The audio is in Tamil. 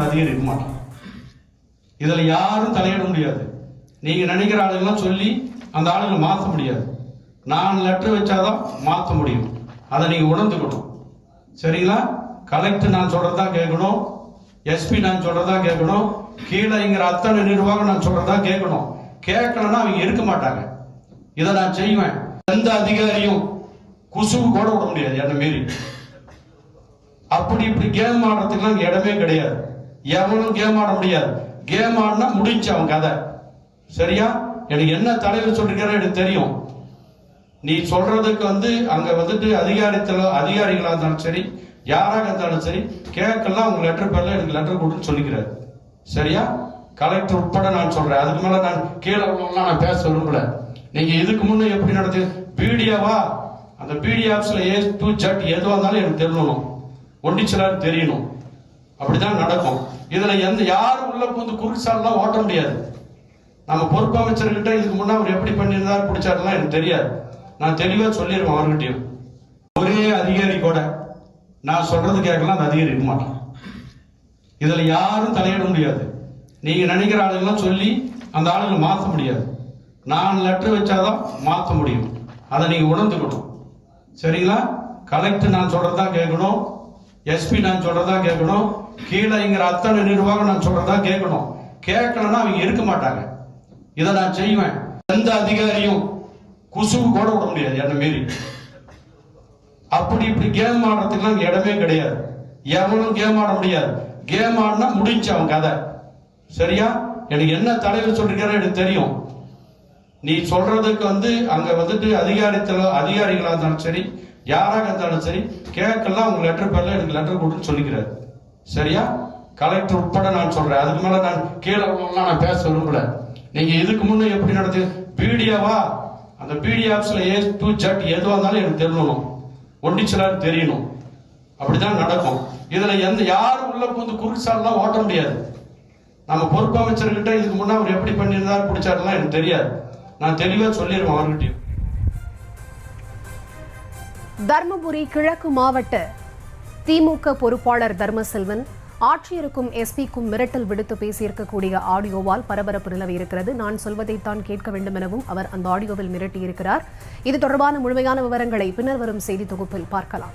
அந்த அதிகாரி இருக்க மாட்டான். இதுல யாரும் தலையிட முடியாது. நீங்க நினைக்கிற ஆளுங்கெல்லாம் சொல்லி அந்த ஆளுங்களை மாற்ற முடியாது. நான் லெட்டர் வச்சாதான் மாற்ற முடியும். அதை நீங்க உணர்ந்துக்கணும். சரிங்களா? கலெக்டர் நான் சொல்றதான் கேட்கணும், எஸ்பி நான் சொல்றதான் கேட்கணும், கீழேங்கிற அத்தனை நிர்வாகம் நான் சொல்றதான் கேட்கணும். கேட்கலன்னா அவங்க இருக்க மாட்டாங்க. இதை நான் செய்வேன். எந்த அதிகாரியும் குசுவு கூட விட முடியாது என்ன மீறி. அப்படி இப்படி கேம் ஆடுறதுக்குலாம் இடமே கிடையாது. எவனும் கேம் ஆட முடியாது. கேம் ஆடினா முடிஞ்சு அவன் கதை. சரியா? எனக்கு என்ன தலைவர் சொல்லிருக்காரு எனக்கு தெரியும். நீ சொல்றதுக்கு அங்க அதிகாரிகளா இருந்தாலும் சரி, யாராக இருந்தாலும் சரி, கேட்கலாம் உங்க லெட்டர் பேர்ல எனக்கு லெட்டர் கொடுன்னு சொல்லிக்கிறாரு. சரியா? கலெக்டர் உட்பட நான் சொல்றேன். அதுக்கு மேல நான் கீழே நான் பேச விரும்பல. நீங்க இதுக்கு முன்னே எப்படி நடந்து பிடிஓவா, அந்த பிடிஓ ஆஃபீஸ்ல ஏ டு ஜட் எதுவாக இருந்தாலும் எனக்கு தெரியணும், ஒண்டிச்சலாரு தெரியணும். அப்படிதான் நடக்கும். இதுல யாரும் உள்ள புகுந்து குறுக்குசாலாம் ஓட்ட முடியாது. நம்ம பொறுப்பு அமைச்சர்கிட்ட இதுக்கு முன்னா அவர் எப்படி பண்ணியிருந்தாரு பிடிச்சாருலாம் எனக்கு தெரியாது. நான் தெளிவா சொல்லிடுவேன் அவர்கிட்டயும். ஒரே அதிகாரி கூட நான் சொல்றது கேட்கலாம் அந்த அதிகாரி இருக்க மாட்டான். இதுல யாரும் தலையிட முடியாது. நீங்க நினைக்கிற ஆளுங்கெல்லாம் சொல்லி அந்த ஆளுங்களை மாற்ற முடியாது. நான் லெட்டர் வச்சாதான் மாற்ற முடியும். அதை நீங்க உணர்ந்துக்கணும். சரிங்களா? கலெக்டர் நான் சொல்றதான் கேட்கணும், எஸ்பி நான் சொல்றதான் கேட்கணும், கீழேங்கிற அத்தனை நிர்வாகம் நான் சொல்றதான் கேட்கணும். கேட்கலன்னா அவங்க இருக்க மாட்டாங்க. இதை நான் செய்வேன். எந்த அதிகாரியும் குசுவு கூட விட முடியாது என்ன மீறி. அப்படி இப்படி கேம் ஆடுறதுக்குலாம் இடமே கிடையாது. எவனும் கேம் ஆட முடியாது. கேம் ஆடினா முடிஞ்சு அவன் கதை. சரியா? எனக்கு என்ன தலைவர் சொல்லிருக்காரு எனக்கு தெரியும். நீ சொல்றதுக்கு அங்க அதிகாரிகளா இருந்தாலும் சரி, யாராக இருந்தாலும் சரி, கேட்கலாம் உங்க லெட்டர் பேர்ல எனக்கு லெட்டர் கொடுன்னு சொல்லிக்கிறாரு. சரியா? கலெக்டர் உட்பட நான் சொல்றேன். அதுக்கு மேல நான் கீழே நான் பேச விரும்பல. நீங்க இதுக்கு முன்னே எப்படி நடந்து பிடிஓவா, அந்த பிடிஓ ஆஃபீஸ்ல ஏ டு ஜட் எதுவாக இருந்தாலும் எனக்கு தெரியணும், ஒண்டிச்சலாரு தெரியணும். அப்படிதான் நடக்கும். இதுல யாரும் உள்ள புகுந்து குறுக்குசாலாம் ஓட்ட முடியாது. நம்ம பொறுப்பு அமைச்சர்கிட்ட இதுக்கு முன்னா அவர் எப்படி பண்ணியிருந்தாரு பிடிச்சாருலாம் எனக்கு தெரியாது. நான் தெளிவா சொல்லிடுவேன் அவர்கிட்டயும். தர்மபுரி கிழக்கு மாவட்ட திமுக பொறுப்பாளர் தர்மசெல்வன் ஆட்சியருக்கும் எஸ்பிக்கும் மிரட்டல் விடுத்து பேசியிருக்கக்கூடிய ஆடியோவால் பரபரப்பு நிலவி இருக்கிறது. நான் சொல்வதைத்தான் கேட்க வேண்டும் எனவும் அவர் அந்த ஆடியோவில் மிரட்டியிருக்கிறார். இது தொடர்பான முழுமையான விவரங்களை பின்னர் வரும் செய்தி தொகுப்பில் பார்க்கலாம்.